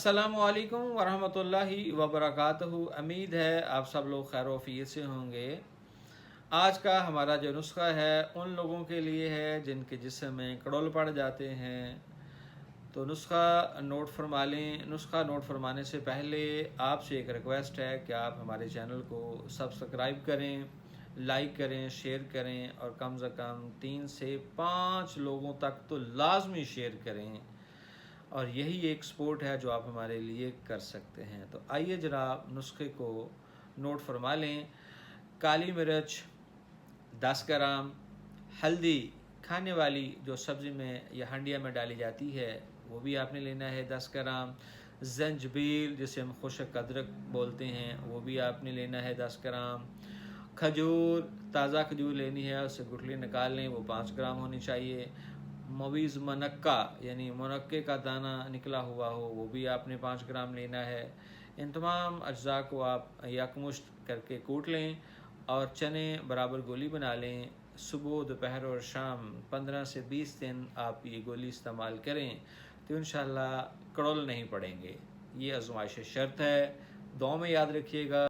अस्सलामुअलैकुम वरहमतुल्लाहि वबरकातुहू। उम्मीद है आप सब लोग खैर वफ़ियत से होंगे। आज का हमारा जो नुस्खा है उन लोगों के लिए है जिनके जिस्म में कड़ोल पड़ जाते हैं। तो नुस्खा नोट फरमा लें। नुस्खा नोट फरमाने से पहले आपसे एक रिक्वेस्ट है कि आप हमारे चैनल को सब्सक्राइब करें, लाइक करें, शेयर करें और कम से कम 3 से 5 लोगों तक तो लाजमी शेयर करें। और यही एक स्पोर्ट है जो आप हमारे लिए कर सकते हैं। तो आइए जनाब नुस्खे को नोट फरमा लें। काली मिर्च 10 ग्राम, हल्दी खाने वाली जो सब्ज़ी में या हंडिया में डाली जाती है वो भी आपने लेना है 10 ग्राम। जंजबील जिसे हम खुशक अदरक बोलते हैं वो भी आपने लेना है 10 ग्राम। खजूर, ताज़ा खजूर लेनी है, उससे गुठली निकाल लें, वो 5 ग्राम होनी चाहिए। मवीज़ मनक्का यानी मुनक्के का दाना निकला हुआ हो वो भी आपने 5 ग्राम लेना है। इन तमाम अज्जा को आप यकमुश्त करके कूट लें और चने बराबर गोली बना लें। सुबह, दोपहर और शाम 15 से 20 दिन आप ये गोली इस्तेमाल करें तो इंशाअल्लाह कड़ोल नहीं पड़ेंगे। ये आजमाइश शर्त है। दुआ में याद रखिएगा।